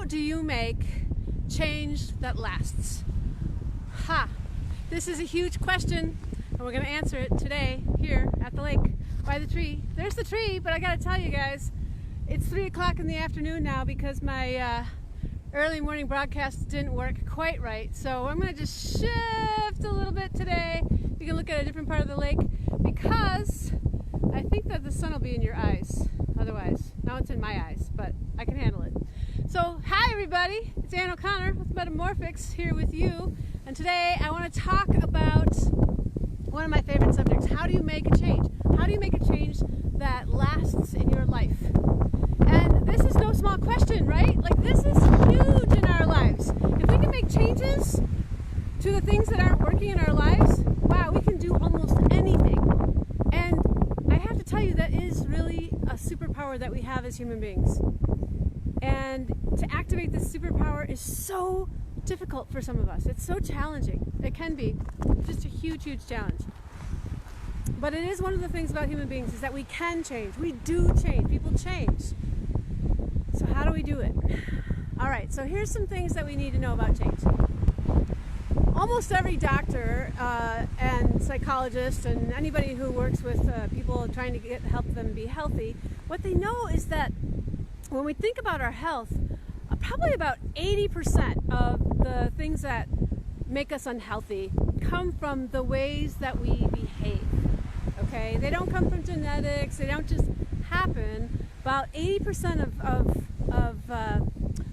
How do you make change that lasts? This is a huge question, and we're going to answer it today here at the lake by the tree. There's the tree, but I got to tell you guys, it's 3 o'clock in the afternoon now because my early morning broadcast didn't work quite right. So I'm going to just shift a little bit today. You can look at a different part of the lake because I think that the sun will be in your eyes. Otherwise, now it's in my eyes, but I can handle it. So, hi everybody, it's Ann O'Connor with Metamorphics here with you. And today I want to talk about one of my favorite subjects. How do you make a change? How do you make a change that lasts in your life? And this is no small question, right? Like, this is huge in our lives. If we can make changes to the things that aren't working in our lives, wow, we can do almost anything. And I have to tell you, that is really a superpower that we have as human beings. And to activate this superpower is so difficult for some of us. It's so challenging. It can be just a huge, huge challenge. But it is one of the things about human beings is that we can change. We do change. People change. So how do we do it? All right, so here's some things that we need to know about change. Almost every doctor and psychologist and anybody who works with people trying to help them be healthy, what they know is that when we think about our health, probably about 80% of the things that make us unhealthy come from the ways that we behave. Okay, they don't come from genetics. They don't just happen. About 80% of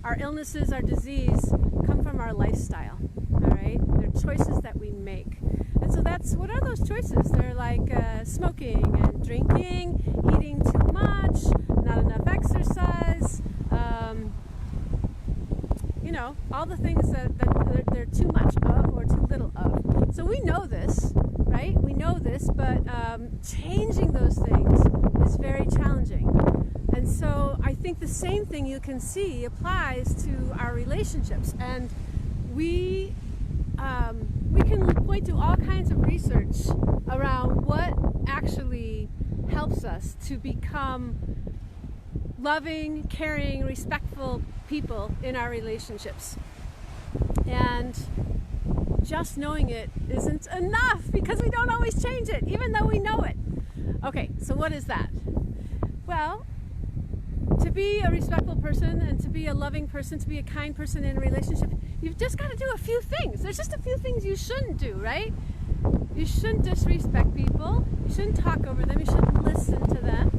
our illnesses, our disease, come from our lifestyle. All right, they're choices that we make. And so what are those choices? They're like smoking and drinking, eating too much, not enough exercise, all the things that they're too much of or too little of. So we know this, right? We know this, but changing those things is very challenging. And so I think the same thing you can see applies to our relationships. And we can point to all kinds of research around what actually helps us to become loving, caring, respectful people in our relationships. And just knowing it isn't enough because we don't always change it, even though we know it. Okay, so what is that? Well, to be a respectful person and to be a loving person, to be a kind person in a relationship, you've just got to do a few things. There's just a few things you shouldn't do, right? You shouldn't disrespect people. You shouldn't talk over them. You shouldn't listen to them.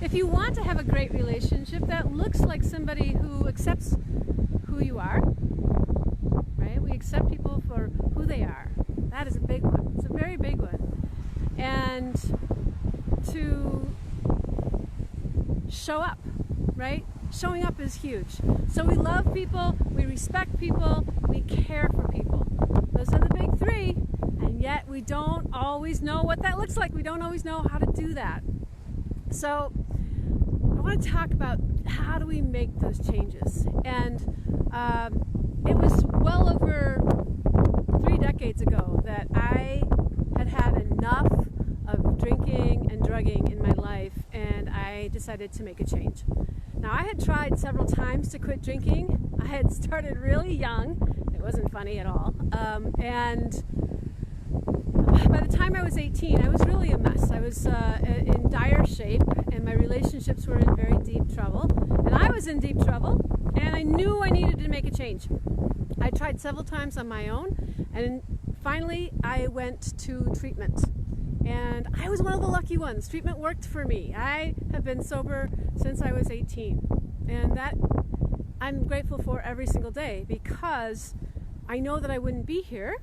If you want to have a great relationship that looks like somebody who accepts who you are, right? We accept people for who they are. That is a big one. It's a very big one. And to show up, right? Showing up is huge. So we love people, we respect people, we care for people. Those are the big three, and yet we don't always know what that looks like. We don't always know how to do that. So I want to talk about how do we make those changes. And it was well over 3 decades ago that I had enough of drinking and drugging in my life, and I decided to make a change. Now, I had tried several times to quit drinking. I had started really young. It wasn't funny at all. And by the time I was 18, I was really a mess. I was in dire shape, and my relationships were in very deep trouble. And I was in deep trouble, and I knew I needed to make a change. I tried several times on my own, and finally I went to treatment. And I was one of the lucky ones. Treatment worked for me. I have been sober since I was 18. And that I'm grateful for every single day, because I know that I wouldn't be here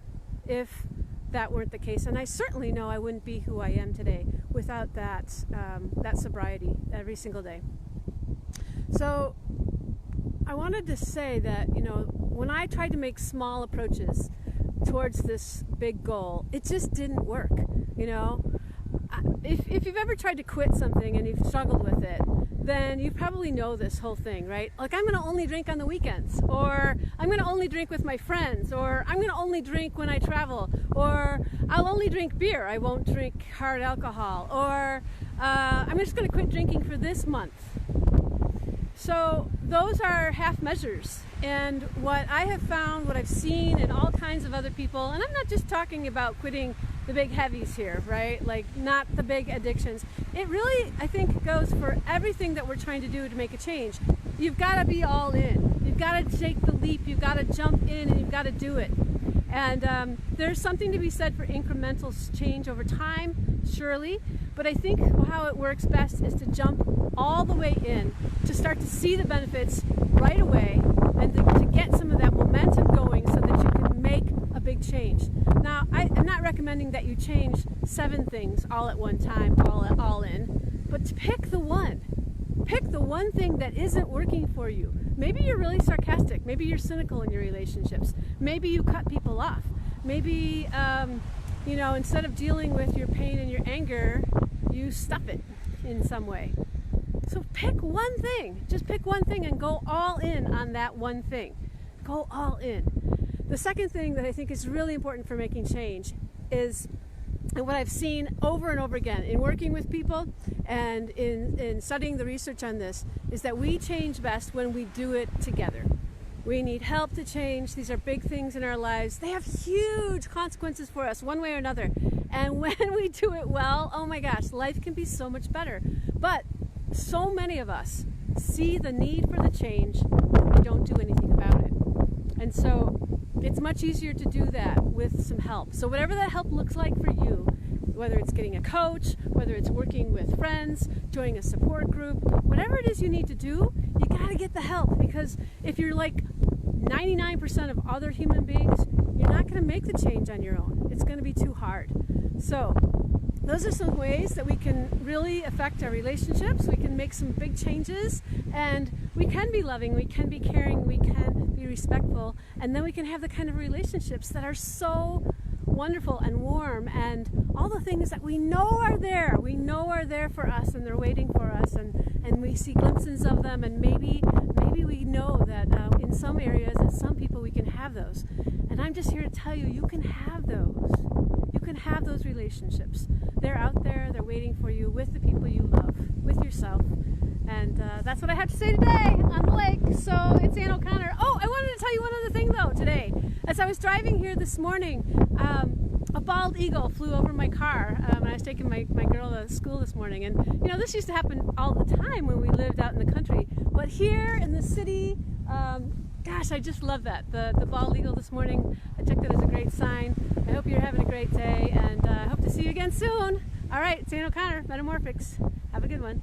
if that weren't the case. And I certainly know I wouldn't be who I am today without that sobriety every single day. So I wanted to say that, when I tried to make small approaches towards this big goal, it just didn't work. If you've ever tried to quit something and you've struggled with it, then you probably know this whole thing, right? Like, I'm going to only drink on the weekends, or I'm going to only drink with my friends, or I'm going to only drink when I travel, or I'll only drink beer, I won't drink hard alcohol, or I'm just going to quit drinking for this month. So those are half measures. And what I have found, what I've seen in all kinds of other people, and I'm not just talking about quitting the big heavies here, right? Like not the big addictions. It really, I think, goes for everything that we're trying to do to make a change. You've got to be all in. You've got to take the leap. You've got to jump in and you've got to do it. And there's something to be said for incremental change over time, surely. But I think how it works best is to jump all the way in, to start to see the benefits right away, and to get some of that momentum going so that you can make a big change. Now, I'm not recommending that you change 7 things all at one time, all in, but to pick the one. Pick the one thing that isn't working for you. Maybe you're really sarcastic. Maybe you're cynical in your relationships. Maybe you cut people off. Maybe, you know, instead of dealing with your pain and your anger, you stuff it in some way. So pick one thing. Just pick one thing and go all in on that one thing. Go all in. The second thing that I think is really important for making change is, and what I've seen over and over again in working with people and in studying the research on this, is that we change best when we do it together. We need help to change. These are big things in our lives. They have huge consequences for us one way or another. And when we do it well, oh my gosh, life can be so much better. But so many of us see the need for the change and we don't do anything about it. And so it's much easier to do that with some help. So whatever that help looks like for you, whether it's getting a coach, whether it's working with friends, joining a support group, whatever it is you need to do, you gotta get the help, because if you're like 99% of other human beings, you're not gonna make the change on your own. It's gonna be too hard. So those are some ways that we can really affect our relationships. We can make some big changes, and we can be loving, we can be caring, we can be respectful, and then we can have the kind of relationships that are so wonderful and warm, and all the things that we know are there. We know are there for us, and they're waiting for us, and we see glimpses of them, and maybe we know that in some areas and some people we can have those. And I'm just here to tell you, you can have those. You can have those relationships. They're out there, they're waiting for you with the people you love, with yourself. And that's what I have to say today on the lake. So it's Ann O'Connor. Oh, I wanted to tell you one other thing though today. As I was driving here this morning, a bald eagle flew over my car when I was taking my girl to school this morning. And you know, this used to happen all the time when we lived out in the country. But here in the city, gosh, I just love that. The bald eagle this morning, I took that as a great sign. I hope you're having a great day, and I hope to see you again soon. All right, it's Ann O'Connor, Metamorphics. Have a good one.